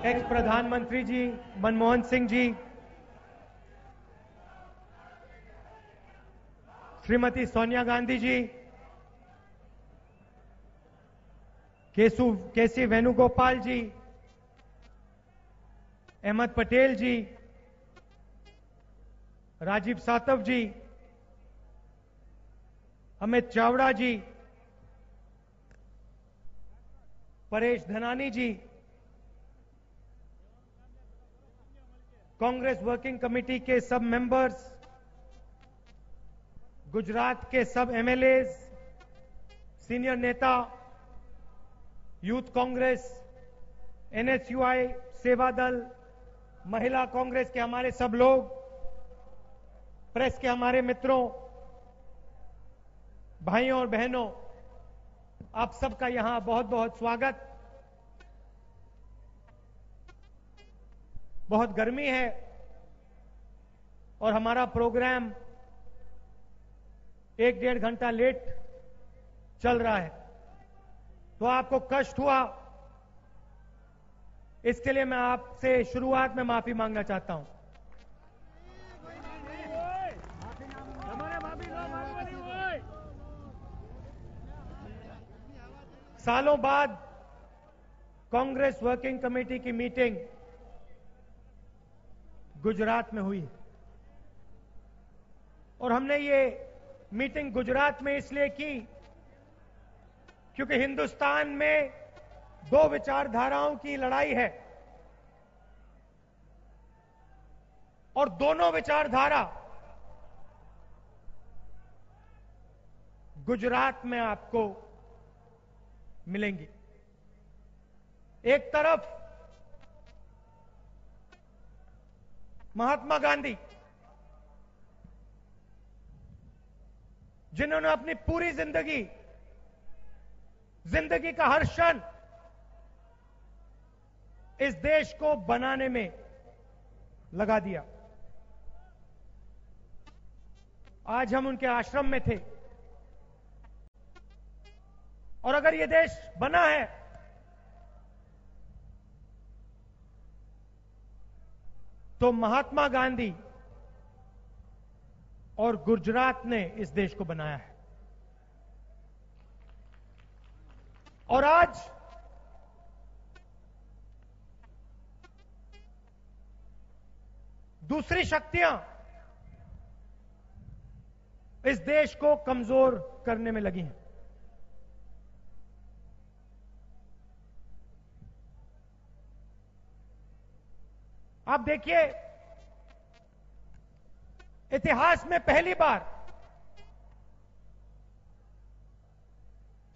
X प्रधानमंत्री जी मनमोहन सिंह जी, श्रीमती सोनिया गांधी जी, केसी वेणुगोपाल जी, अहमद पटेल जी, राजीव सातव जी, अमित चावड़ा जी, परेश धनानी जी, Congress working committee के सब मेंबर्स, गुजरात के सब एमएलएज, सीनियर नेता, यूथ कांग्रेस, एनएसयूआई, सेवा दल, महिला कांग्रेस के हमारे सब लोग, प्रेस के हमारे मित्रों, भाइयों और बहनों, आप सबका यहां बहुत बहुत स्वागत। बहुत गर्मी है और हमारा प्रोग्राम 1-1.5 घंटा लेट चल रहा है, तो आपको कष्ट हुआ, इसके लिए मैं आपसे शुरुआत में माफी मांगना चाहता हूं। सालों बाद कांग्रेस वर्किंग कमेटी की मीटिंग गुजरात में हुई और हमने ये मीटिंग गुजरात में इसलिए की क्योंकि हिंदुस्तान में 2 विचारधाराओं की लड़ाई है और दोनों विचारधारा गुजरात में आपको मिलेंगी। एक तरफ महात्मा गांधी, जिन्होंने अपनी पूरी जिंदगी का हर क्षण इस देश को बनाने में लगा दिया। आज हम उनके आश्रम में थे और अगर ये देश बना है तो महात्मा गांधी और गुजरात ने इस देश को बनाया है। और आज दूसरी शक्तियां इस देश को कमजोर करने में लगी हैं। आप देखिए, इतिहास में पहली बार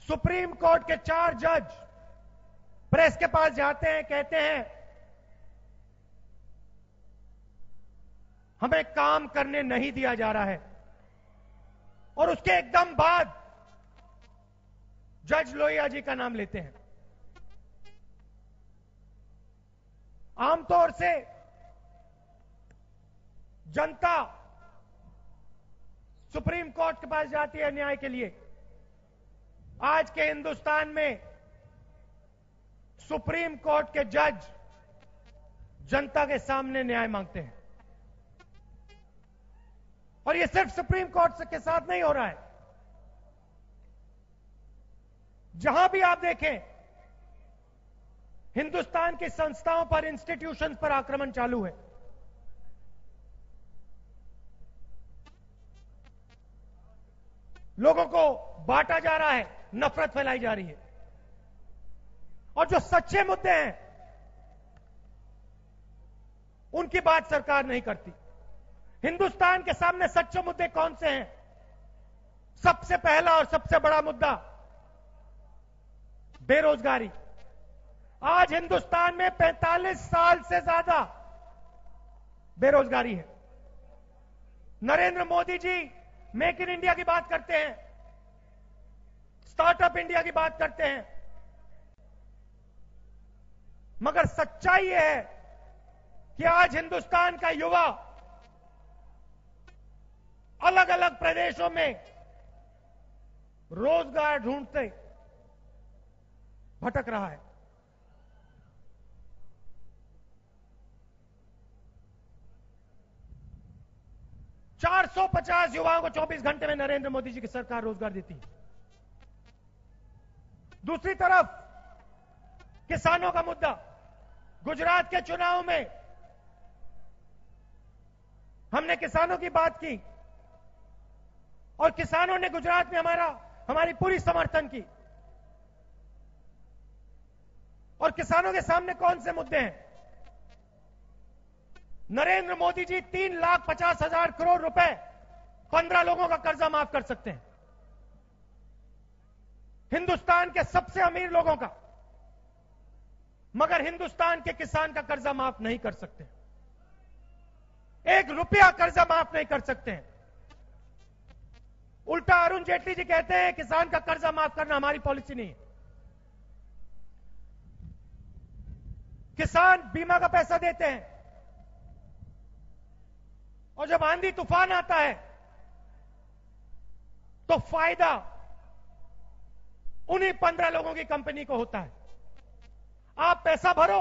सुप्रीम कोर्ट के 4 जज प्रेस के पास जाते हैं, कहते हैं हमें काम करने नहीं दिया जा रहा है, और उसके एकदम बाद जज लोहिया जी का नाम लेते हैं। आमतौर से जनता सुप्रीम कोर्ट के पास जाती है न्याय के लिए। आज के हिंदुस्तान में सुप्रीम कोर्ट के जज जनता के सामने न्याय मांगते हैं, और यह सिर्फ सुप्रीम कोर्ट के साथ नहीं हो रहा है। जहां भी आप देखें, हिंदुस्तान की संस्थाओं पर, इंस्टीट्यूशंस पर आक्रमण चालू है। लोगों को बांटा जा रहा है, नफरत फैलाई जा रही है, और जो सच्चे मुद्दे हैं उनकी बात सरकार नहीं करती। हिंदुस्तान के सामने सच्चे मुद्दे कौन से हैं? सबसे पहला और सबसे बड़ा मुद्दा बेरोजगारी। आज हिंदुस्तान में 45 साल से ज्यादा बेरोजगारी है। Narendra Modi ji make in India की बात करते हैं, स्टार्टअप इंडिया की बात करते हैं, मगर सच्चाई यह है कि आज हिंदुस्तान का युवा अलग अलग प्रदेशों में रोजगार ढूंढते भटक रहा है। 450 युवाओं को 24 घंटे में नरेंद्र मोदी जी की सरकार रोजगार देती है। दूसरी तरफ किसानों का मुद्दा, गुजरात के चुनाव में हमने किसानों की बात की और किसानों ने गुजरात में हमारी पूरी समर्थन की। और किसानों के सामने कौन से मुद्दे हैं? नरेंद्र मोदी जी 3,50,000 करोड़ रुपए 15 लोगों का कर्जा माफ कर सकते हैं, हिंदुस्तान के सबसे अमीर लोगों का, मगर हिंदुस्तान के किसान का कर्जा माफ नहीं कर सकते। 1 रुपया कर्जा माफ नहीं कर सकते हैं। उल्टा अरुण जेटली जी कहते हैं किसान का कर्जा माफ करना हमारी पॉलिसी नहीं है। किसान बीमा का पैसा देते हैं और जब आंधी तूफान आता है तो फायदा उन्हीं 15 लोगों की कंपनी को होता है। आप पैसा भरो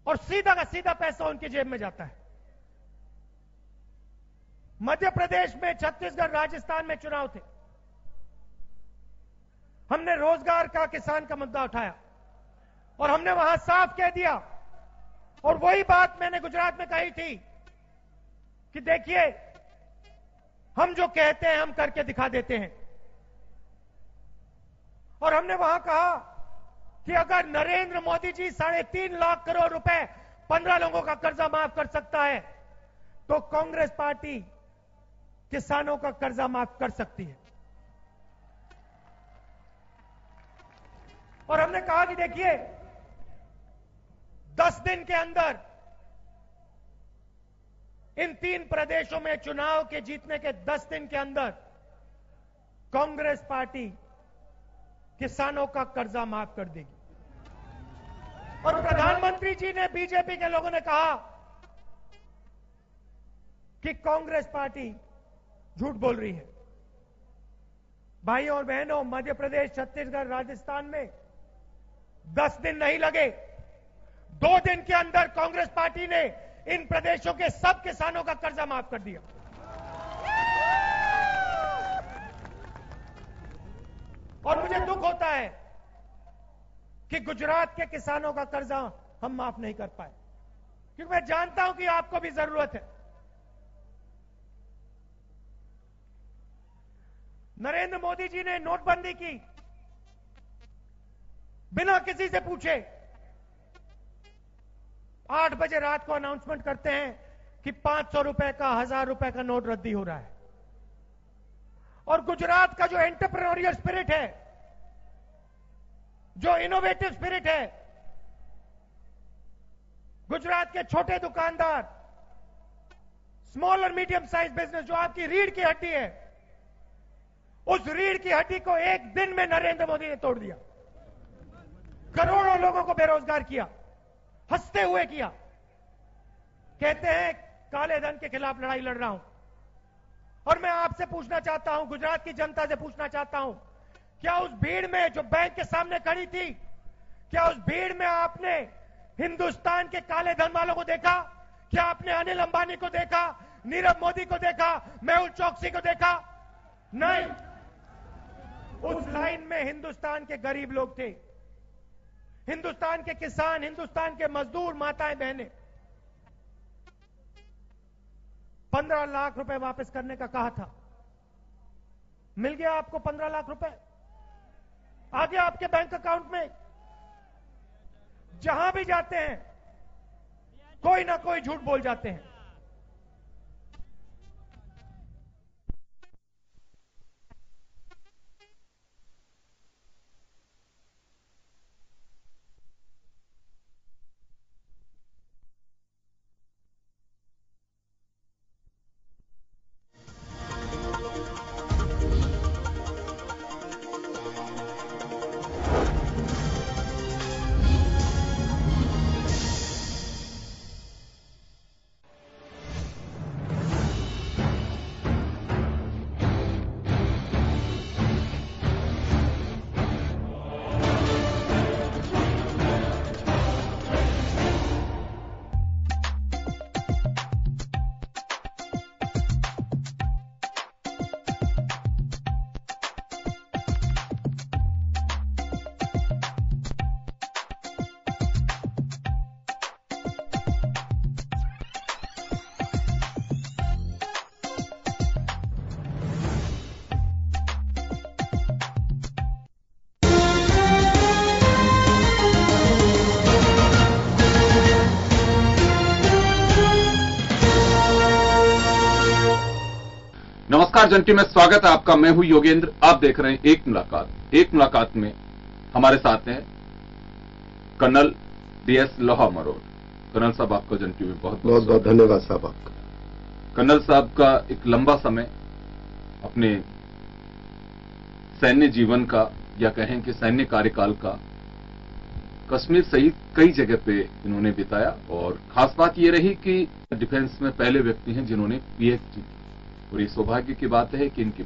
और सीधा का सीधा पैसा उनकी जेब में जाता है। मध्य प्रदेश में, छत्तीसगढ़, राजस्थान में चुनाव थे। हमने रोजगार का, किसान का मुद्दा उठाया और हमने वहां साफ कह दिया, और वही बात मैंने गुजरात में कही थी कि देखिए हम जो कहते हैं हम करके दिखा देते हैं। और हमने वहां कहा कि अगर नरेंद्र मोदी जी 3.5 लाख करोड़ रुपए 15 लोगों का कर्जा माफ कर सकता है तो कांग्रेस पार्टी किसानों का कर्जा माफ कर सकती है। और हमने कहा कि देखिए 10 दिन के अंदर इन 3 प्रदेशों में चुनाव के जीतने के 10 दिन के अंदर कांग्रेस पार्टी किसानों का कर्जा माफ कर देगी। और प्रधानमंत्री जी ने, बीजेपी के लोगों ने कहा कि कांग्रेस पार्टी झूठ बोल रही है। भाइयों और बहनों, मध्य प्रदेश, छत्तीसगढ़, राजस्थान में 10 दिन नहीं लगे, 2 दिन के अंदर कांग्रेस पार्टी ने इन प्रदेशों के सब किसानों का कर्जा माफ कर दिया। और मुझे दुख होता है कि गुजरात के किसानों का कर्जा हम माफ नहीं कर पाए, क्योंकि मैं जानता हूं कि आपको भी जरूरत है। नरेंद्र मोदी जी ने नोटबंदी की, बिना किसी से पूछे 8 बजे रात को अनाउंसमेंट करते हैं कि 500 रुपए का, 1000 रुपए का नोट रद्दी हो रहा है। और गुजरात का जो एंटरप्रेन्योरियल स्पिरिट है, जो इनोवेटिव स्पिरिट है, गुजरात के छोटे दुकानदार, स्मॉल और मीडियम साइज बिजनेस, जो आपकी रीढ़ की हड्डी है, उस रीढ़ की हड्डी को एक दिन में नरेंद्र मोदी ने तोड़ दिया। करोड़ों लोगों को बेरोजगार किया, हंसते हुए किया। कहते हैं काले धन के खिलाफ लड़ाई लड़ रहा हूं। और मैं आपसे पूछना चाहता हूं, गुजरात की जनता से पूछना चाहता हूं, क्या उस भीड़ में जो बैंक के सामने खड़ी थी, क्या उस भीड़ में आपने हिंदुस्तान के काले धन वालों को देखा? क्या आपने अनिल अंबानी को देखा, नीरव मोदी को देखा, मेहुल चौकसी को देखा? नहीं। उस लाइन में हिंदुस्तान के गरीब लोग थे, हिंदुस्तान के किसान, हिंदुस्तान के मजदूर, माताएं, बहनें। 15 लाख रुपए वापस करने का कहा था, मिल गया आपको 15 लाख रुपए, आ गया आपके बैंक अकाउंट में। जहां भी जाते हैं कोई ना कोई झूठ बोल जाते हैं। नमस्कार जन टीवी में स्वागत है आपका। मैं हूं योगेंद्र। आप देख रहे हैं एक मुलाकात। एक मुलाकात में हमारे साथ हैं कर्नल DS लोहा मरोड़। कर्नल साहब आपको जन टीवी में बहुत बहुत धन्यवाद साहब आपका। कर्नल साहब का एक लंबा समय अपने सैन्य जीवन का या कहें कि सैन्य कार्यकाल का कश्मीर सहित कई जगह पे इन्होंने बिताया और खास बात यह रही कि डिफेंस में पहले व्यक्ति हैं जिन्होंने PhD की और ये सौभाग्य की बात है कि इनकी